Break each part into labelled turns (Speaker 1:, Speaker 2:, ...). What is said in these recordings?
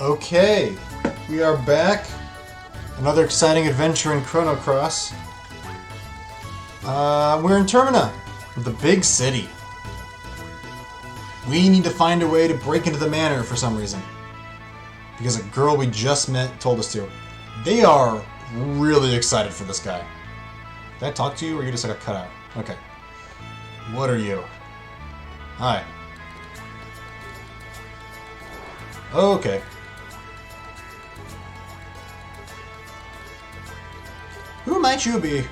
Speaker 1: Okay, we are back. Another exciting adventure in Chrono Cross. We're in Termina, the big city. We need to find a way to break into the manor for some reason. Because a girl we just met told us to. They are really excited for this guy. Did I talk to you or you just got cut out? Okay. What are you? Hi. Okay. Who might you be?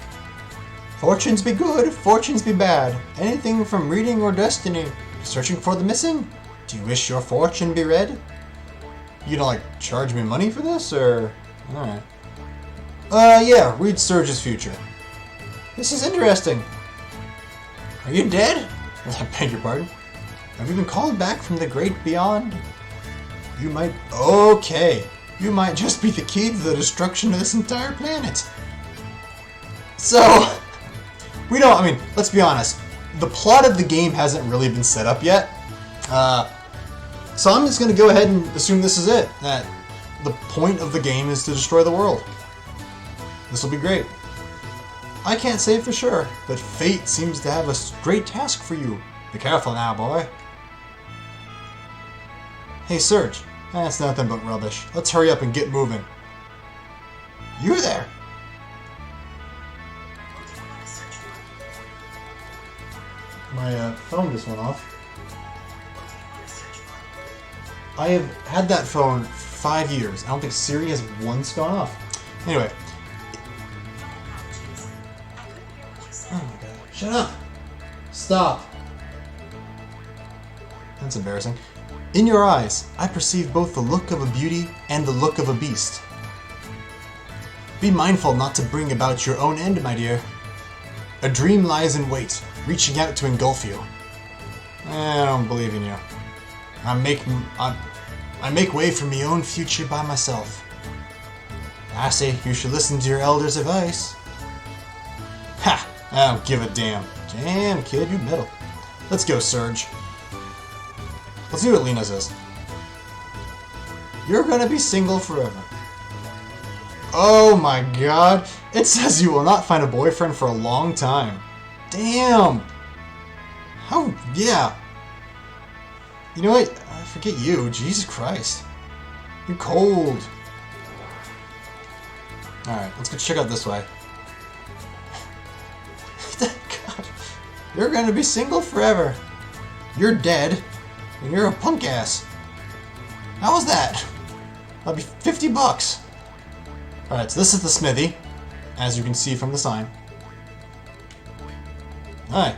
Speaker 1: Fortunes be good, fortunes be bad. Anything from reading or destiny. Searching for the missing? Do you wish your fortune be read? You gonna charge me money for this, or? Alright. Yeah, read Serge's future. This is interesting. Are you dead? I beg your pardon. Have you been called back from the great beyond? You might... Okay. You might just be the key to the destruction of this entire planet. So... We don't... I mean, let's be honest. The plot of the game hasn't really been set up yet. So I'm just going to go ahead and assume this is it. That the point of the game is to destroy the world. This will be great. I can't say for sure, but fate seems to have a great task for you. Be careful now, boy. Hey, Serge. That's nothing but rubbish. Let's hurry up and get moving. You there? My phone just went off. I have had that phone for 5 years. I don't think Siri has once gone off. Anyway. Oh my god. Shut up! Stop! That's embarrassing. In your eyes, I perceive both the look of a beauty and the look of a beast. Be mindful not to bring about your own end, my dear. A dream lies in wait, reaching out to engulf you. I don't believe in you. I make way for my own future by myself. I say you should listen to your elders' advice. Ha! I don't give a damn. Damn, kid, you meddle. Let's go, Serge. Let's see what Lena says. You're gonna be single forever. Oh my god. It says you will not find a boyfriend for a long time. Damn. How? Yeah. You know what? I forget you. Jesus Christ. You're cold. Alright, let's go check out this way. God. You're gonna be single forever. You're dead. And you're a punk ass. How was that? That'd be 50 bucks. Alright, so this is the smithy, as you can see from the sign. Hi.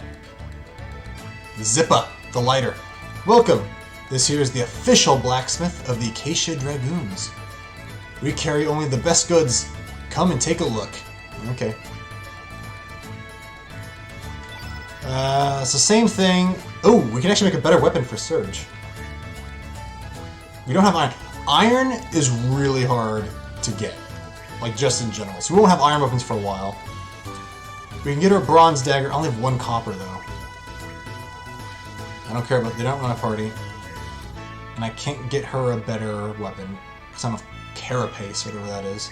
Speaker 1: Zippa, the lighter. Welcome. This here is the official blacksmith of the Acacia Dragoons. We carry only the best goods. Come and take a look. Okay. It's the same thing. Oh, we can actually make a better weapon for Serge. We don't have iron. Iron is really hard to get. Like, just in general. So we won't have iron weapons for a while. We can get her a bronze dagger. I only have 1 copper, though. I don't care about... They don't run a party. And I can't get her a better weapon. Because I'm a carapace, whatever that is.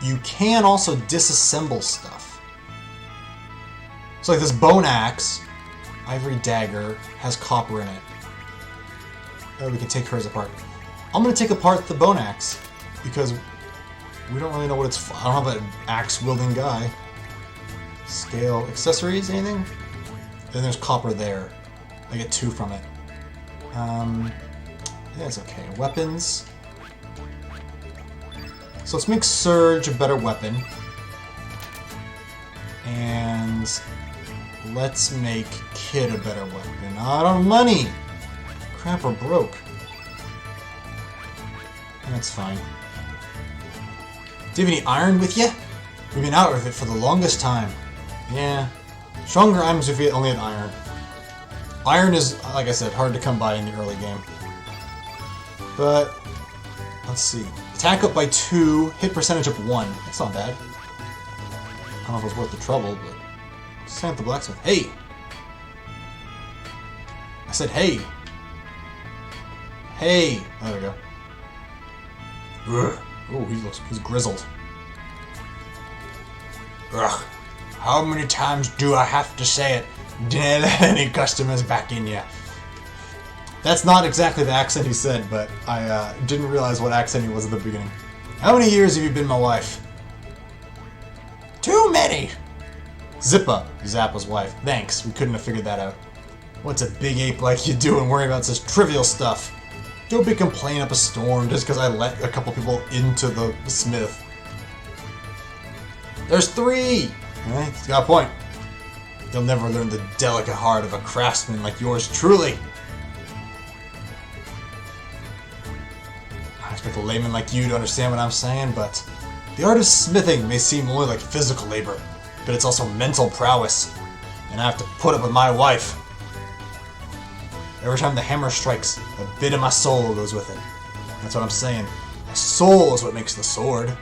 Speaker 1: You can also disassemble stuff. So like this bone axe, ivory dagger, has copper in it. Oh, we can take hers apart. I'm going to take apart the bone axe. Because we don't really know what it's... I don't have an axe-wielding guy. Scale. Accessories, anything? Then there's copper there. I get 2 from it. Yeah, that's okay. Weapons. So let's make Serge a better weapon. And let's make Kid a better weapon. Out of money! Crap, we're broke. That's fine. Do you have any iron with you? We've been out of it for the longest time. Yeah. Stronger items if we only had iron. Iron is, like I said, hard to come by in the early game. But, let's see. Attack up by 2, hit percentage up 1. That's not bad. I don't know if it's worth the trouble, but... Same with the blacksmith. Hey! I said hey! Hey! Oh, there we go. Ugh. Oh, he's grizzled. Ugh. How many times do I have to say it? Didn't let any customers back in yet. That's not exactly the accent he said, but I didn't realize what accent he was at the beginning. How many years have you been my wife? Too many! Zippa, Zappa's wife. Thanks, we couldn't have figured that out. What's a big ape like you do and worry about such trivial stuff? Don't be complaining up a storm just because I let a couple people into the smith. There's 3! Eh, he's got a point. They'll never learn the delicate heart of a craftsman like yours truly. I expect a layman like you to understand what I'm saying, but the art of smithing may seem only like physical labor, but it's also mental prowess, and I have to put up with my wife. Every time the hammer strikes, a bit of my soul goes with it. That's what I'm saying. My soul is what makes the sword.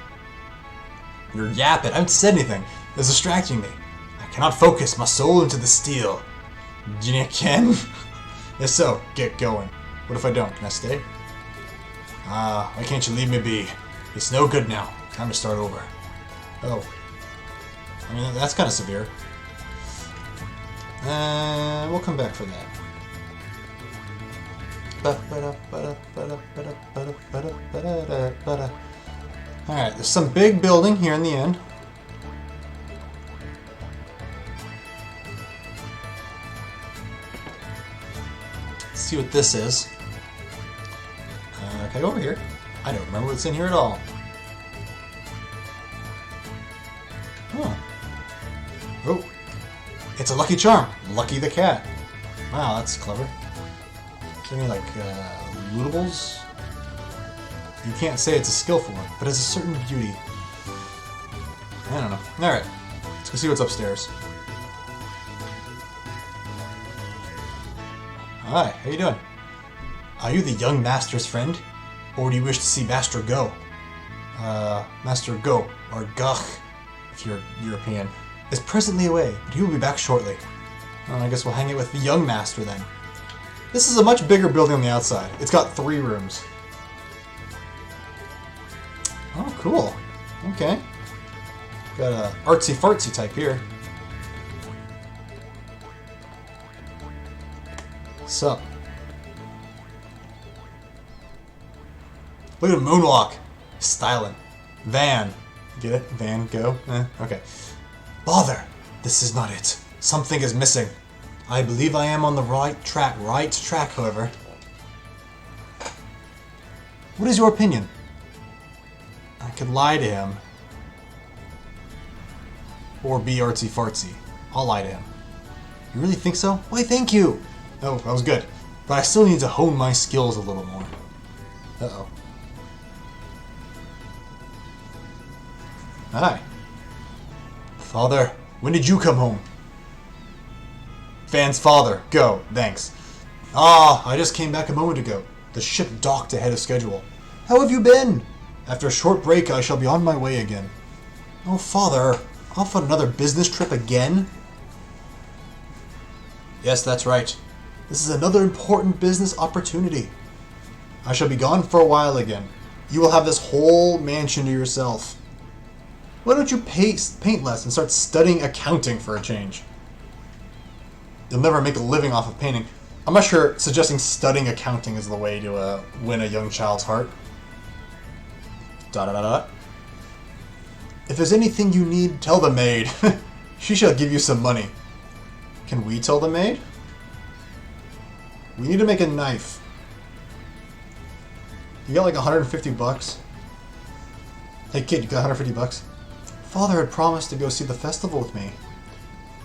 Speaker 1: You're yapping. I haven't said anything. It's distracting me. I cannot focus my soul into the steel. You can? If so, get going. What if I don't? Can I stay? Why can't you leave me be? It's no good now. Time to start over. Oh. I mean, that's kind of severe. We'll come back for that. Alright, there's some big building here in the end. Let's see what this is. Can I go over here? I don't remember what's in here at all. Oh, it's a lucky charm. Lucky the cat. Wow, that's clever. Is there any, like, lootables? You can't say it's a skillful one, but it's a certain beauty. I don't know. Alright, let's go see what's upstairs. Hi, how you doing? Are you the young master's friend? Or do you wish to see Master Go? Master Go, or Gach, if you're European, is presently away, but he will be back shortly. I guess we'll hang it with the young master then. This is a much bigger building on the outside. It's got 3 rooms. Oh, cool. Okay. Got a artsy-fartsy type here. Sup? Look at him moonwalk. Styling. Van. Get it? Van, go? Okay. Bother! This is not it. Something is missing. I believe I am on the right track, however. What is your opinion? I could lie to him. Or be artsy-fartsy. I'll lie to him. You really think so? Why, thank you! Oh, that was good. But I still need to hone my skills a little more. Uh-oh. Hi. Father, when did you come home? Van's father. Go. Thanks. I just came back a moment ago. The ship docked ahead of schedule. How have you been? After a short break, I shall be on my way again. Oh, Father. Off on another business trip again? Yes, that's right. This is another important business opportunity. I shall be gone for a while again. You will have this whole mansion to yourself. Why don't you paint less and start studying accounting for a change? You'll never make a living off of painting. I'm not sure suggesting studying accounting is the way to win a young child's heart. Da-da-da-da. If there's anything you need, tell the maid. She shall give you some money. Can we tell the maid? We need to make a knife. You got like 150 bucks? Hey kid, you got 150 bucks? Father had promised to go see the festival with me.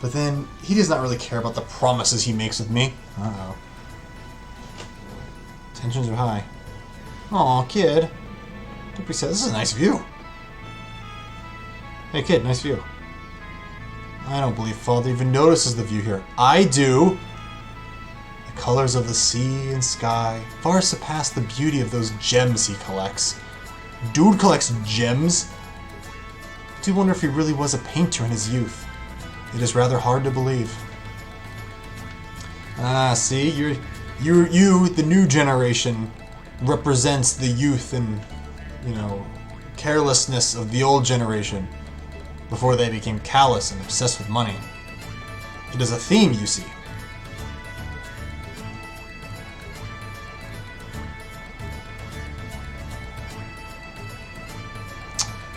Speaker 1: But then, he does not really care about the promises he makes with me. Uh-oh. Tensions are high. Aw, kid. Don't be sad. This is a nice view. Hey kid, nice view. I don't believe Father even notices the view here. I do! The colors of the sea and sky far surpass the beauty of those gems he collects. Dude collects gems? I do wonder if he really was a painter in his youth. It is rather hard to believe. Ah, see, you, the new generation, represents the youth and, you know, carelessness of the old generation before they became callous and obsessed with money. It is a theme, you see.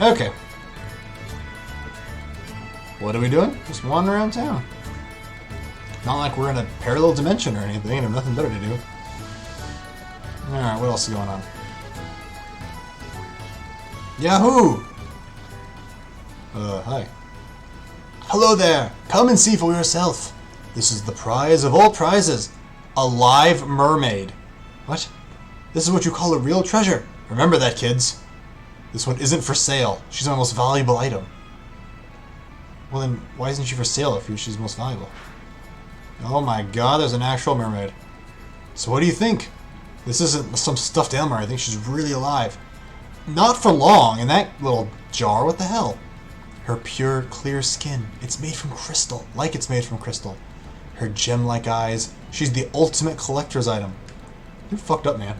Speaker 1: Okay. What are we doing? Just wandering around town. Not like we're in a parallel dimension or anything and have nothing better to do. Alright, what else is going on? Yahoo! Hi. Hello there! Come and see for yourself. This is the prize of all prizes. A live mermaid. What? This is what you call a real treasure. Remember that, kids. This one isn't for sale. She's my most valuable item. Well then, why isn't she for sale if she's most valuable? Oh my god, there's an actual mermaid. So what do you think? This isn't some stuffed Elmer. I think she's really alive. Not for long, in that little jar. What the hell? Her pure, clear skin. It's made from crystal. Like it's made from crystal. Her gem-like eyes. She's the ultimate collector's item. You're fucked up, man.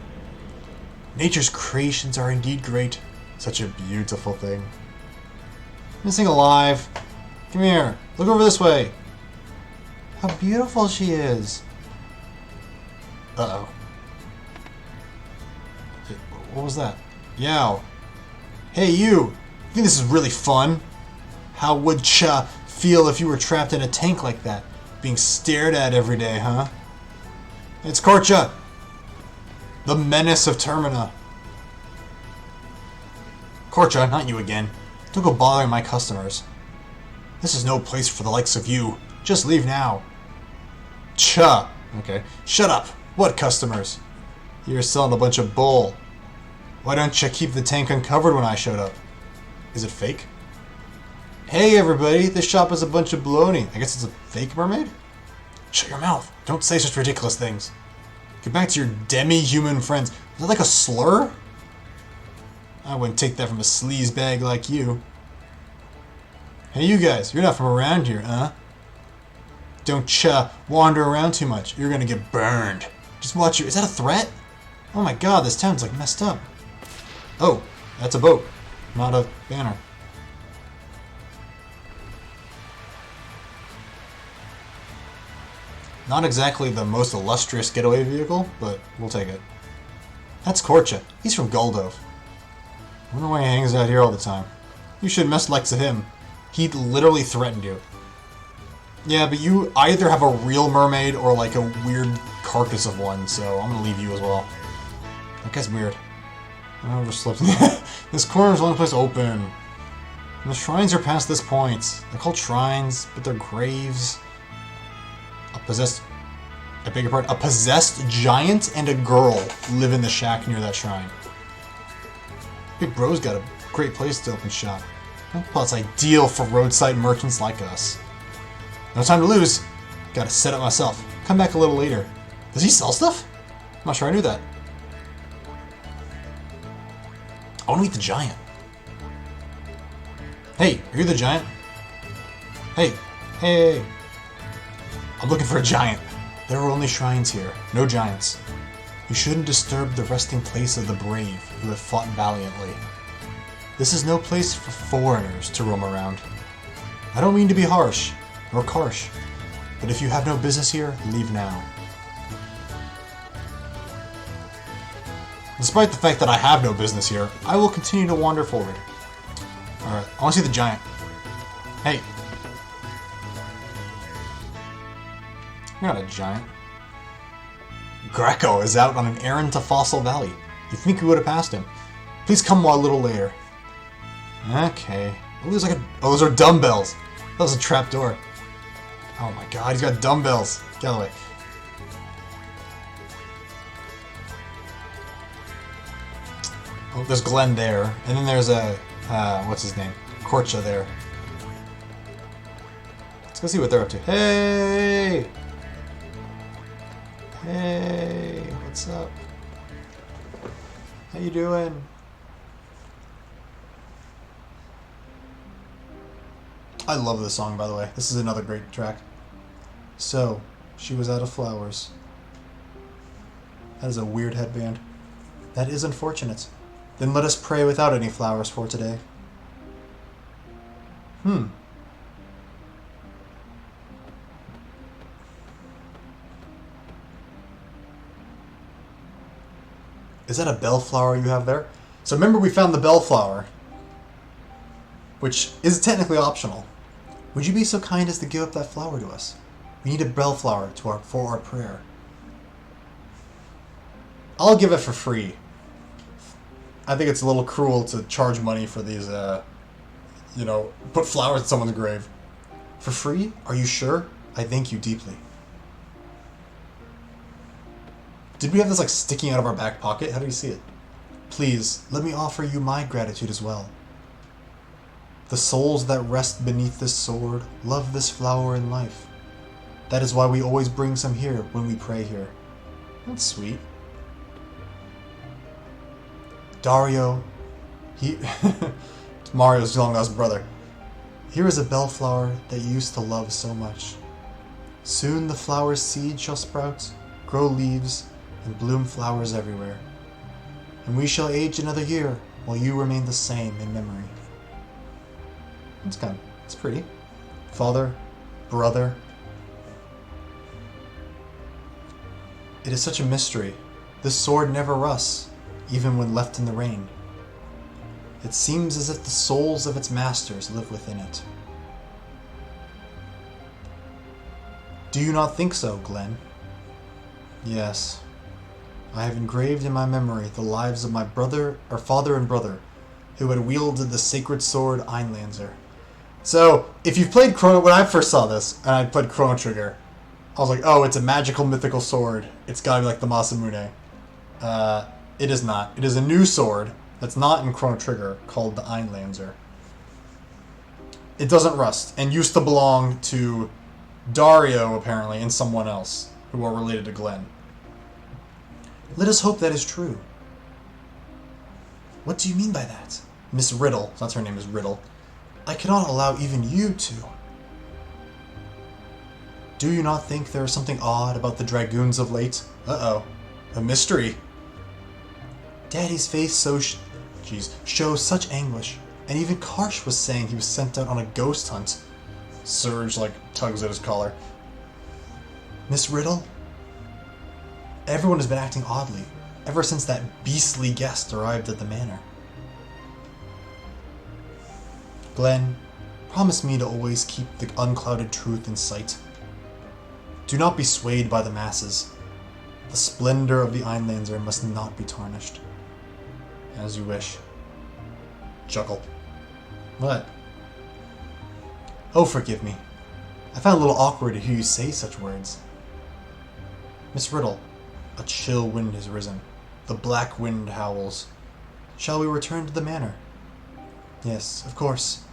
Speaker 1: Nature's creations are indeed great. Such a beautiful thing. Missing alive. Come here. Look over this way. How beautiful she is. Uh-oh. What was that? Yow. Hey, you. Think this is really fun? How would cha feel if you were trapped in a tank like that? Being stared at every day, huh? It's Korcha. The menace of Termina. Korcha, not you again. Don't go bothering my customers. This is no place for the likes of you. Just leave now. Cha. Okay. Shut up. What customers? You're selling a bunch of bull. Why don't you keep the tank uncovered when I showed up? Is it fake? Hey everybody, this shop is a bunch of baloney. I guess it's a fake mermaid? Shut your mouth. Don't say such ridiculous things. Get back to your demi-human friends. Is that like a slur? I wouldn't take that from a sleaze bag like you. Hey you guys, you're not from around here, huh? Don't wander around too much. You're gonna get burned. Just watch your... Is that a threat? Oh my god, this town's like messed up. Oh, that's a boat, not a banner. Not exactly the most illustrious getaway vehicle, but we'll take it. That's Korcha. He's from Guldove. I wonder why he hangs out here all the time. You should mess likes of him. He literally threatened you. Yeah, but you either have a real mermaid or like a weird carcass of one, so I'm gonna leave you as well. That guy's weird. I overslept. This corner's the only place open. And the shrines are past this point. They're called shrines, but they're graves. A possessed giant and a girl live in the shack near that shrine. Big Bro's got a great place to open shop. Well, it's ideal for roadside merchants like us. No time to lose. Gotta set up myself. Come back a little later. Does he sell stuff? I'm not sure I knew that. I want to meet the giant. Hey, are you the giant? Hey, hey. I'm looking for a giant. There are only shrines here, no giants. You shouldn't disturb the resting place of the brave who have fought valiantly. This is no place for foreigners to roam around. I don't mean to be harsh, nor harsh, but if you have no business here, leave now. Despite the fact that I have no business here, I will continue to wander forward. Alright, I want to see the giant. Hey. You're not a giant. Greco is out on an errand to Fossil Valley. You think we would have passed him? Please come a little later. Okay. Oh, there's like oh, those are dumbbells. That was a trap door. Oh my god, he's got dumbbells. Get out of the way. Oh, there's Glenn there. And then there's a, what's his name? Korcha there. Let's go see what they're up to. Hey! Hey, what's up? How you doing? I love this song, by the way. This is another great track. So, she was out of flowers. That is a weird headband. That is unfortunate. Then let us pray without any flowers for today. Is that a bellflower you have there? So remember we found the bellflower, which is technically optional. Would you be so kind as to give up that flower to us? We need a bellflower for our prayer. I'll give it for free. I think it's a little cruel to charge money for these, put flowers in someone's grave. For free? Are you sure? I thank you deeply. Did we have this like sticking out of our back pocket? How do you see it? Please, let me offer you my gratitude as well. The souls that rest beneath this sword love this flower in life. That is why we always bring some here when we pray here. That's sweet. Dario, Mario's long lost brother. Here is a bellflower that you used to love so much. Soon the flower's seed shall sprout, grow leaves, and bloom flowers everywhere. And we shall age another year while you remain the same in memory. It's pretty. Father, brother. It is such a mystery. This sword never rusts, even when left in the rain. It seems as if the souls of its masters live within it. Do you not think so, Glenn? Yes. I have engraved in my memory the lives of my father and brother, who had wielded the sacred sword Einlanzer. So, if you've played Chrono, when I first saw this, and I played Chrono Trigger, I was like, oh, it's a magical mythical sword. It's gotta be like the Masamune. It is not. It is a new sword that's not in Chrono Trigger called the Einlanzer. It doesn't rust, and used to belong to Dario, apparently, and someone else, who are related to Glenn. Let us hope that is true. What do you mean by that? Miss Riddle, that's her name is Riddle. I cannot allow even you to. Do you not think there is something odd about the dragoons of late? Uh-oh. A mystery. Daddy's face shows such anguish, and even Karsh was saying he was sent out on a ghost hunt. Serge, tugs at his collar. Miss Riddle? Everyone has been acting oddly, ever since that beastly guest arrived at the manor. Glenn, promise me to always keep the unclouded truth in sight. Do not be swayed by the masses. The splendor of the Einlanzer must not be tarnished. As you wish. Chuckle. What? Oh, forgive me. I found it a little awkward to hear you say such words. Miss Riddle, a chill wind has risen. The black wind howls. Shall we return to the manor? Yes, of course.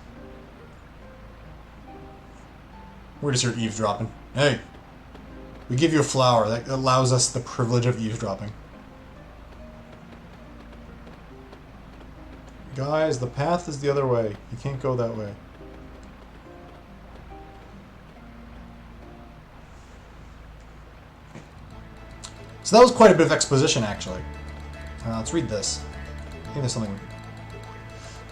Speaker 1: We're just here eavesdropping. Hey! We give you a flower. That allows us the privilege of eavesdropping. Guys, the path is the other way. You can't go that way. So that was quite a bit of exposition, actually. Let's read this. I think there's something.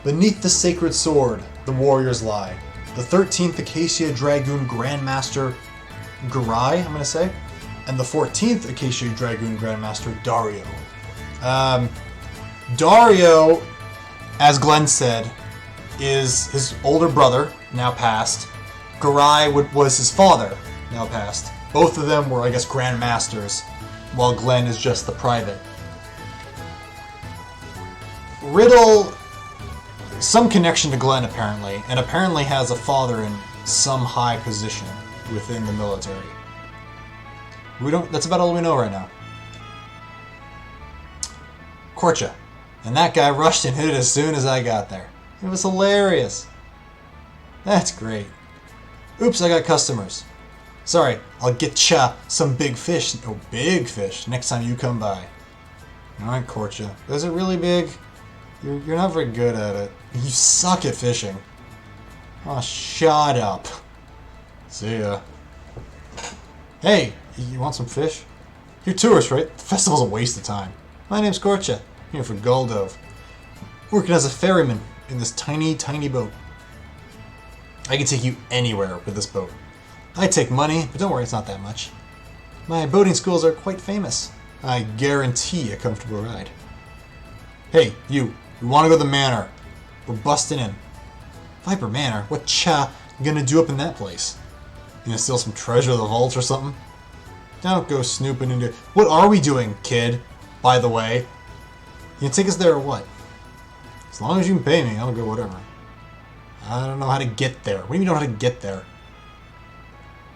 Speaker 1: Beneath the sacred sword, the warriors lie. The 13th Acacia Dragoon Grandmaster Garai, I'm going to say, and the 14th Acacia Dragoon Grandmaster Dario. Dario, as Glenn said, is his older brother, now passed. Garai was his father, now passed. Both of them were, I guess, Grandmasters, while Glenn is just the private. Riddle, some connection to Glenn apparently, and apparently has a father in some high position within the military. That's about all we know right now. Korcha. And that guy rushed and hit it as soon as I got there. It was hilarious. That's great. Oops, I got customers. Sorry, I'll get ya some big fish. Oh, big fish next time you come by. Alright, Korcha. Is it really big? You're not very good at it. You suck at fishing. Oh, shut up. See ya. Hey, you want some fish? You're tourists, right? The festival's a waste of time. My name's Korcha. Here for Goldove. Working as a ferryman in this tiny, tiny boat. I can take you anywhere with this boat. I take money, but don't worry, it's not that much. My boating schools are quite famous. I guarantee a comfortable ride. Hey, you. We want to go to the manor. We're busting in. Viper Manor? What cha gonna do up in that place? You gonna steal some treasure of the vault or something? Don't go snooping into... What are we doing, kid? By the way. You gonna take us there or what? As long as you can pay me, I'll go whatever. I don't know how to get there. What do you mean you don't know how to get there?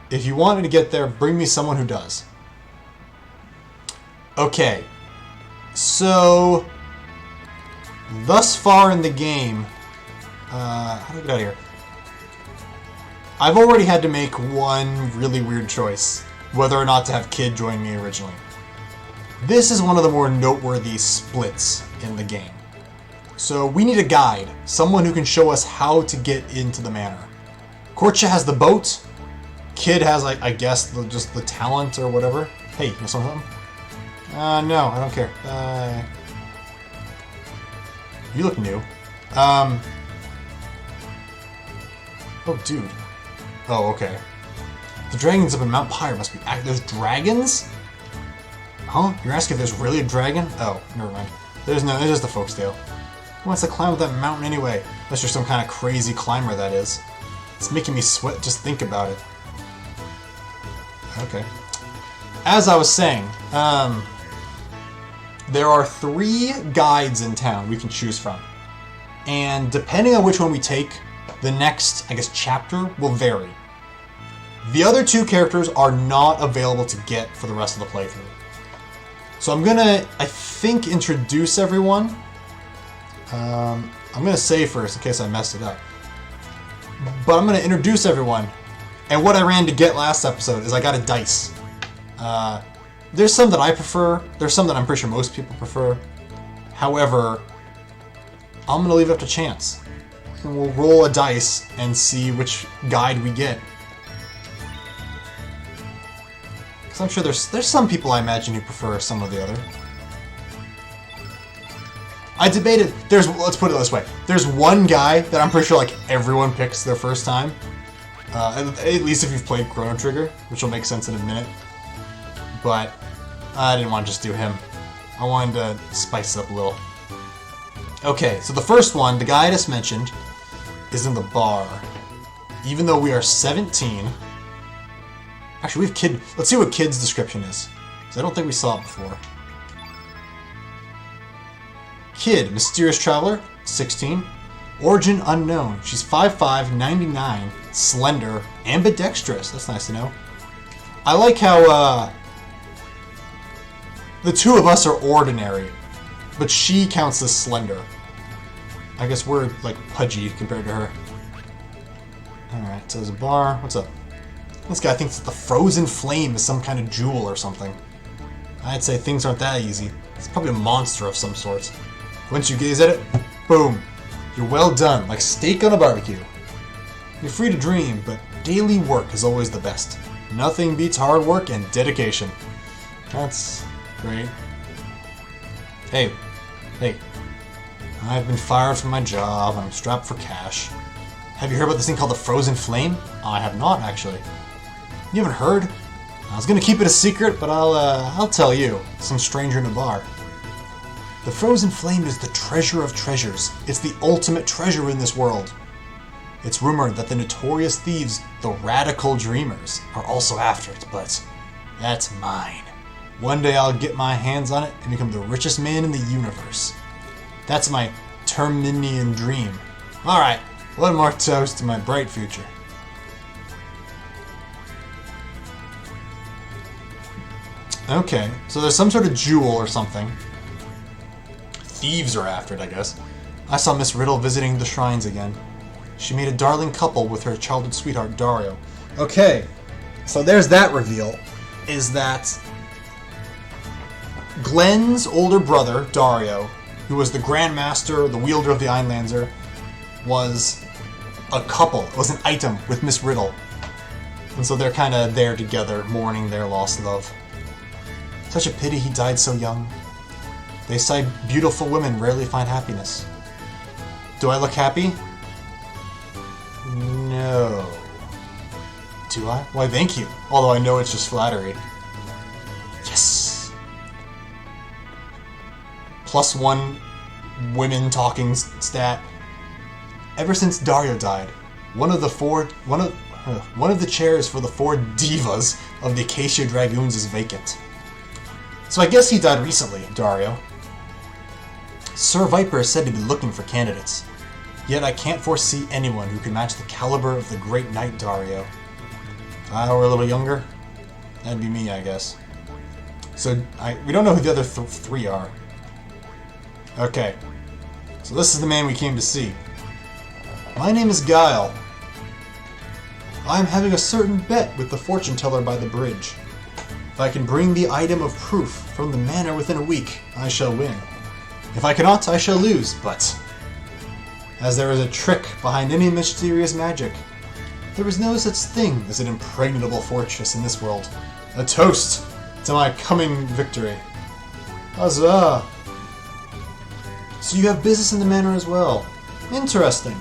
Speaker 1: If you want me to get there, bring me someone who does. Okay. So... Thus far in the game... how do I get out of here? I've already had to make one really weird choice. Whether or not to have Kid join me originally. This is one of the more noteworthy splits in the game. So we need a guide. Someone who can show us how to get into the manor. Korcha has the boat. Kid has, like, I guess, just the talent or whatever. Hey, you know something? No, I don't care. You look new. Oh, dude. Oh, okay. The dragons up in Mount Pyre must be There's dragons? Huh? You're asking if there's really a dragon? Oh, never mind. There's just a folktale. Who wants to climb up that mountain anyway? Unless you're some kind of crazy climber, that is. It's making me sweat just think about it. Okay. As I was saying, there are 3 guides in town we can choose from. And depending on which one we take, the next, I guess, chapter will vary. The other 2 characters are not available to get for the rest of the playthrough. So I'm gonna, I think, introduce everyone. I'm gonna save first in case I messed it up. But I'm gonna introduce everyone. And what I ran to get last episode is I got a dice. There's some that I prefer. There's some that I'm pretty sure most people prefer. However, I'm gonna leave it up to chance. And we'll roll a dice and see which guide we get. Because I'm sure there's some people I imagine who prefer some or the other. I debated, let's put it this way. There's one guy that I'm pretty sure like everyone picks their first time. At least if you've played Chrono Trigger, which will make sense in a minute. But I didn't want to just do him. I wanted to spice it up a little. Okay, so the first one, the guy I just mentioned, is in the bar. Even though we are 17... Actually, we have Kid... Let's see what Kid's description is. Because I don't think we saw it before. Kid, mysterious traveler, 16. Origin unknown. She's 5'5", 99, slender, ambidextrous. That's nice to know. I like how, the 2 of us are ordinary, but she counts as slender. I guess we're, like, pudgy compared to her. Alright, so there's a bar. What's up? This guy thinks that the frozen flame is some kind of jewel or something. I'd say things aren't that easy. It's probably a monster of some sort. Once you gaze at it, boom. You're well done, like steak on a barbecue. You're free to dream, but daily work is always the best. Nothing beats hard work and dedication. That's great. Hey. I've been fired from my job. I'm strapped for cash. Have you heard about this thing called the Frozen Flame? I have not, actually. You haven't heard? I was gonna keep it a secret, but I'll tell you. Some stranger in a bar. The Frozen Flame is the treasure of treasures. It's the ultimate treasure in this world. It's rumored that the notorious thieves, the Radical Dreamers, are also after it, but that's mine. One day I'll get my hands on it and become the richest man in the universe. That's my Terminian dream. Alright, one more toast to my bright future. Okay, so there's some sort of jewel or something. Thieves are after it, I guess. I saw Miss Riddle visiting the shrines again. She made a darling couple with her childhood sweetheart, Dario. Okay, so there's that reveal. Is that Glenn's older brother, Dario, who was the Grandmaster, the wielder of the Einlanzer, was a couple, was an item with Miss Riddle. And so they're kind of there together, mourning their lost love. Such a pity he died so young. They say beautiful women rarely find happiness. Do I look happy? No. Do I? Why, thank you. Although I know it's just flattery. Yes! +1 women talking stat. Ever since Dario died, one of the chairs for the 4 divas of the Acacia Dragoons is vacant. So I guess he died recently, Dario. Sir Viper is said to be looking for candidates. Yet I can't foresee anyone who can match the caliber of the great knight Dario. If I were a little younger, that'd be me, I guess. So we don't know who the other 3 are. Okay, so this is the man we came to see. My name is Guile. I'm having a certain bet with the fortune teller by the bridge. If I can bring the item of proof from the manor within a week, I shall win. If I cannot, I shall lose, but as there is a trick behind any mysterious magic, there is no such thing as an impregnable fortress in this world. A toast to my coming victory. Huzzah! So you have business in the manor as well. Interesting.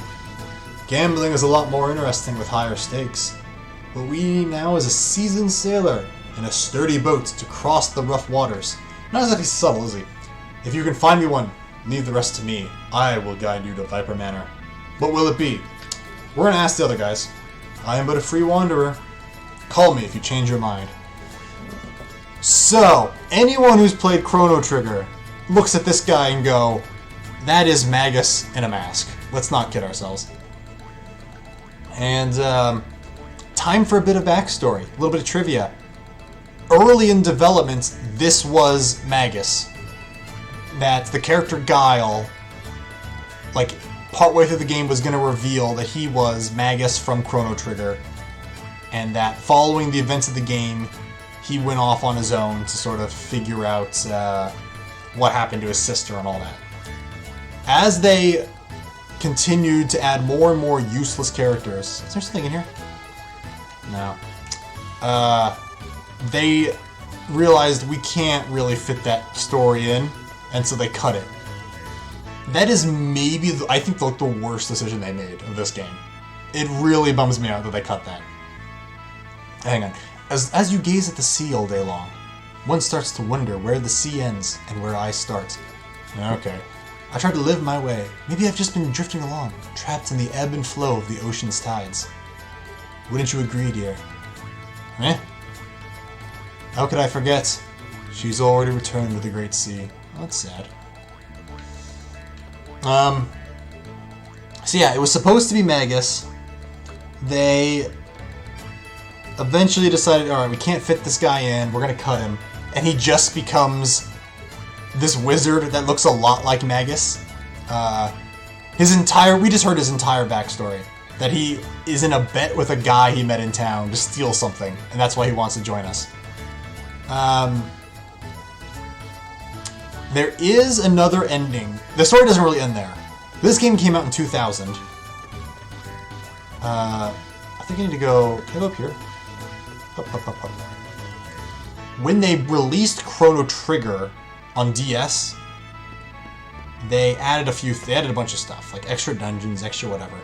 Speaker 1: Gambling is a lot more interesting with higher stakes. What we need now is a seasoned sailor and a sturdy boat to cross the rough waters. Not exactly subtle, is he? If you can find me one, leave the rest to me. I will guide you to Viper Manor. What will it be? We're gonna ask the other guys. I am but a free wanderer. Call me if you change your mind. So, anyone who's played Chrono Trigger looks at this guy and go, that is Magus in a mask. Let's not kid ourselves. And, time for a bit of backstory, a little bit of trivia. Early in development, this was Magus. That the character Guile, like, partway through the game was going to reveal that he was Magus from Chrono Trigger, and that following the events of the game, he went off on his own to sort of figure out what happened to his sister and all that. As they continued to add more and more useless characters... Is there something in here? No. They realized we can't really fit that story in, and so they cut it. That is maybe, I think, the worst decision they made of this game. It really bums me out that they cut that. Hang on. As you gaze at the sea all day long, one starts to wonder where the sea ends and where I start. Okay. I tried to live my way. Maybe I've just been drifting along, trapped in the ebb and flow of the ocean's tides. Wouldn't you agree, dear? Eh? How could I forget? She's already returned with the great sea. Oh, that's sad. So yeah, it was supposed to be Magus. They eventually decided, alright, we can't fit this guy in, we're gonna cut him. And he just becomes this wizard that looks a lot like Magus. We just heard his entire backstory. That he is in a bet with a guy he met in town to steal something, and that's why he wants to join us. There is another ending. The story doesn't really end there. This game came out in 2000. I think I need to go... Can I go up here? Up. When they released Chrono Trigger on DS, they added a bunch of stuff, like extra dungeons, extra whatever.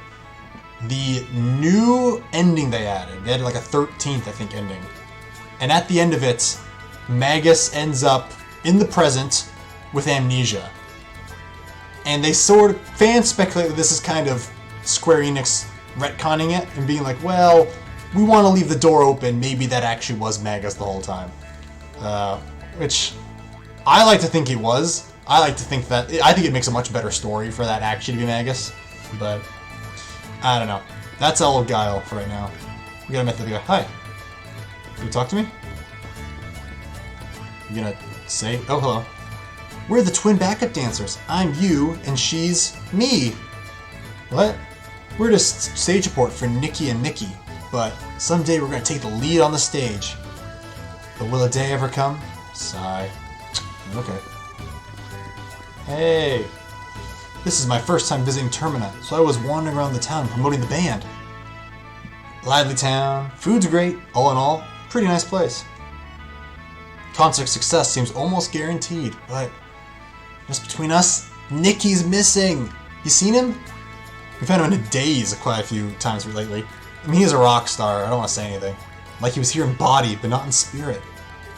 Speaker 1: The new ending they added like a 13th, I think, ending. And at the end of it, Magus ends up in the present with amnesia. And fans speculate that this is kind of Square Enix retconning it and being like, well, we want to leave the door open, maybe that actually was Magus the whole time. Which, I like to think it was. I think it makes a much better story for that actually to be Magus. But, I don't know. That's all of Guile for right now. We gotta meet the guy. Hi. Can you talk to me? You gonna say, oh, hello. We're the twin backup dancers. I'm you, and she's me. What? We're just stage support for Nikki and Nikki, but someday we're gonna take the lead on the stage. But will a day ever come? Sigh. Okay. Hey. This is my first time visiting Termina, so I was wandering around the town promoting the band. Lively town, food's great, all in all, pretty nice place. Concert success seems almost guaranteed, but Just between us, Nicky's missing. You seen him? We've had him in a daze quite a few times lately. I mean, he's a rock star. I don't want to say anything. Like he was here in body, but not in spirit.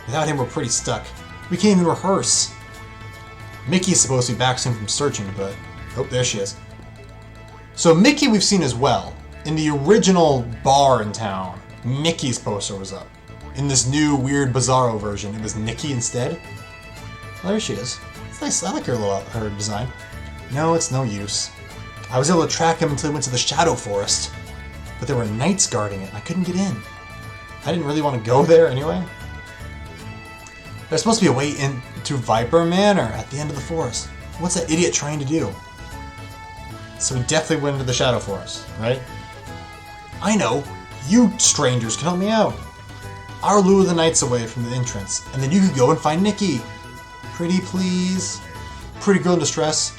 Speaker 1: Without him, we're pretty stuck. We can't even rehearse. Mickey's supposed to be back soon from searching, but... Oh, there she is. So Mickey we've seen as well. In the original bar in town, Mickey's poster was up. In this new, weird, bizarro version, it was Nikki instead. Oh, there she is. It's nice. I like her design. No, it's no use. I was able to track him until he went to the Shadow Forest. But there were knights guarding it, and I couldn't get in. I didn't really want to go there anyway. There's supposed to be a way into Viper Manor at the end of the forest. What's that idiot trying to do? So we definitely went into the Shadow Forest, right? I know. You strangers can help me out. I'll lure the knights away from the entrance, and then you can go and find Nikki. Pretty please. Pretty girl in distress.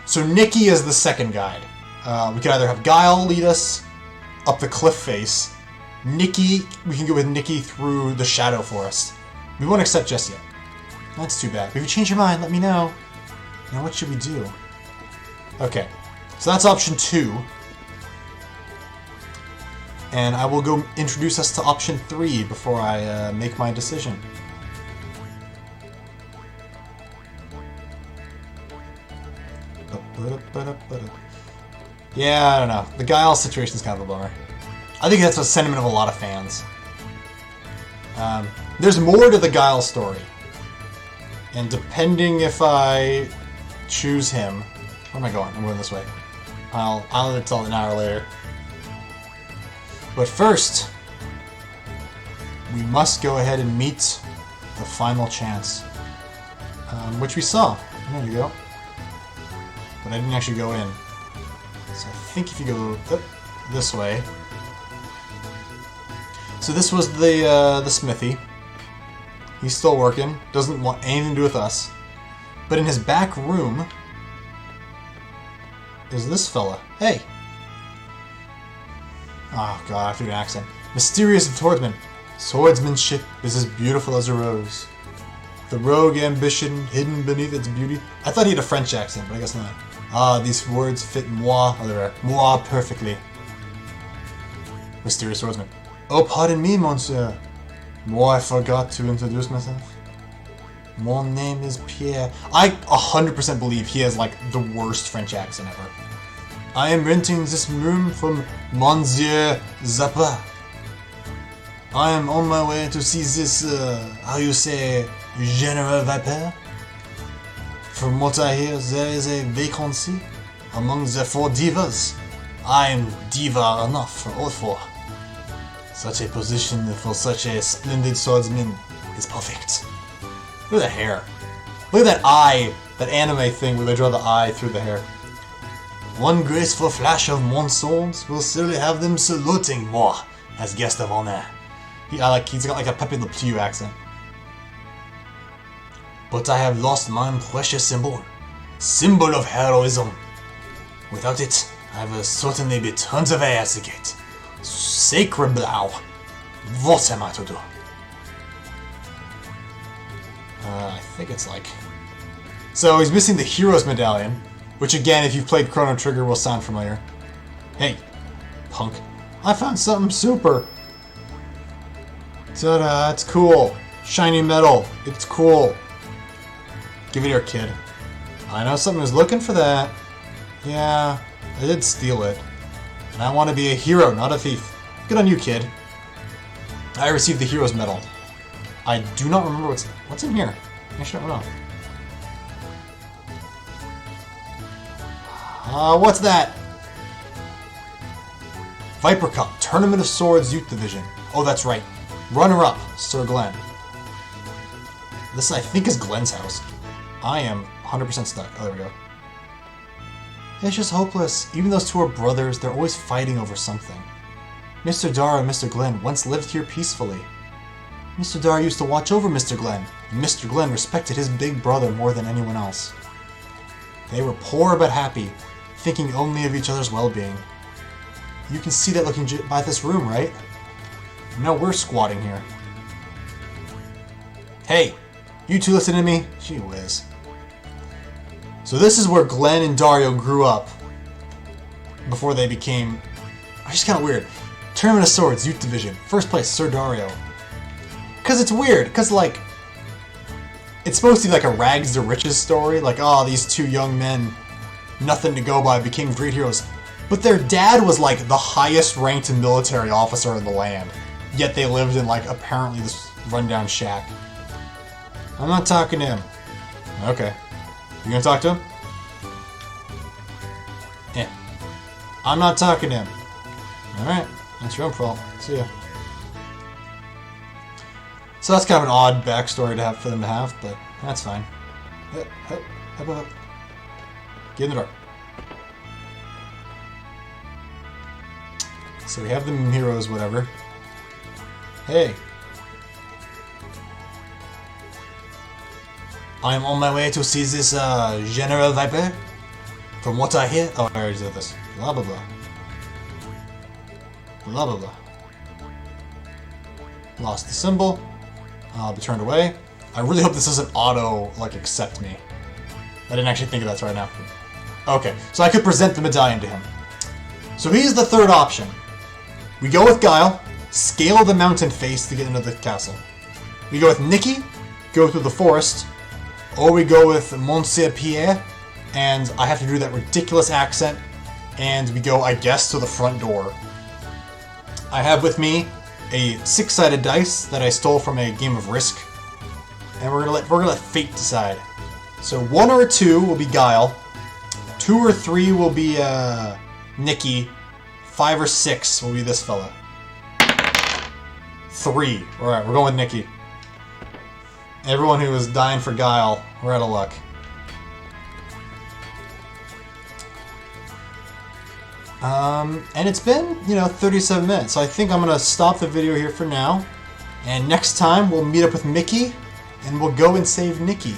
Speaker 1: So Nikki is the second guide. We could either have Guile lead us up the cliff face. Nikki, we can go with Nikki through the Shadow Forest. We won't accept just yet. That's too bad. But if you change your mind, let me know. Now what should we do? Okay. So that's option 2. And I will go introduce us to option 3 before I make my decision. Yeah, I don't know. The Guile situation is kind of a bummer. I think that's the sentiment of a lot of fans. There's more to the Guile story. And depending if I choose him... Where am I going? I'm going this way. I'll tell an hour later. But first, we must go ahead and meet the final chance. Which we saw. There you go. But I didn't actually go in. So I think if you go this way... So this was the smithy. He's still working. Doesn't want anything to do with us. But in his back room is this fella. Hey! Oh god, I threw an accent. Mysterious swordsman. Swordsmanship is as beautiful as a rose. The rogue ambition hidden beneath its beauty. I thought he had a French accent, but I guess not. Ah, these words fit moi perfectly. Mysterious swordsman. Oh, pardon me, monsieur. Moi, I forgot to introduce myself. Mon name is Pierre. I 100% believe he has, like, the worst French accent ever. I am renting this room from Monsieur Zappa. I am on my way to see this, how you say, General Viper. From what I hear, there is a vacancy among the 4 divas. I am diva enough for all 4. Such a position for such a splendid swordsman is perfect. Look at that hair. Look at that eye, that anime thing where they draw the eye through the hair. One graceful flash of mon swords will surely have them saluting moi as guest of honor. He's got like a Pepe Le Pew accent. But I have lost my precious symbol of heroism. Without it, I will certainly be turned away at the gate. Sacred Blau, what am I to do? I think it's like... So he's missing the Hero's Medallion, which again, if you've played Chrono Trigger, will sound familiar. Hey, punk. I found something super. Ta-da, it's cool. Shiny metal, it's cool. Give it here, kid. I know someone was looking for that. Yeah, I did steal it. And I want to be a hero, not a thief. Good on you, kid. I received the Hero's Medal. I do not remember what's in here. Actually, I don't know. What's that? Viper Cup, Tournament of Swords Youth Division. Oh, that's right. Runner-up, Sir Glenn. This, I think, is Glenn's house. I am 100% stuck. Oh, there we go. It's just hopeless. Even those 2 are brothers, they're always fighting over something. Mr. Dar and Mr. Glenn once lived here peacefully. Mr. Dar used to watch over Mr. Glenn, and Mr. Glenn respected his big brother more than anyone else. They were poor but happy, thinking only of each other's well-being. You can see that looking by this room, right? Now we're squatting here. Hey, you 2 listen to me? Gee whiz. So this is where Glenn and Dario grew up before they became... It's just kind of weird. Tournament of Swords, Youth Division. First place, Sir Dario. Because it's weird. Because, like, it's supposed to be like a rags to riches story. Like, oh, these two young men, nothing to go by, became great heroes. But their dad was, like, the highest ranked military officer in the land. Yet they lived in, like, apparently this rundown shack. I'm not talking to him. Okay. You gonna talk to him? Yeah. I'm not talking to him. Alright. That's your own fault. See ya. So that's kind of an odd backstory to have for them to have, but that's fine. Up. Get in the door. So we have the heroes, whatever. Hey. I am on my way to see this General Viper. From what I hear... Oh, I already said this. Blah, blah, blah. Blah, blah, blah. Lost the symbol. I'll be turned away. I really hope this doesn't auto, like, accept me. I didn't actually think of that right now. Okay, so I could present the medallion to him. So here's the third option. We go with Guile, scale the mountain face to get into the castle. We go with Nikki, go through the forest, or we go with Monsieur Pierre, and I have to do that ridiculous accent, and we go, I guess, to the front door. I have with me a 6-sided dice that I stole from a game of Risk, and we're gonna let fate decide. So 1 or 2 will be Guile, 2 or 3 will be Nikki, 5 or 6 will be this fella. 3. Alright, we're going with Nikki. Everyone who was dying for Guile, we're out of luck. And it's been, 37 minutes, so I think I'm going to stop the video here for now. And next time, we'll meet up with Mickey, and we'll go and save Nikki.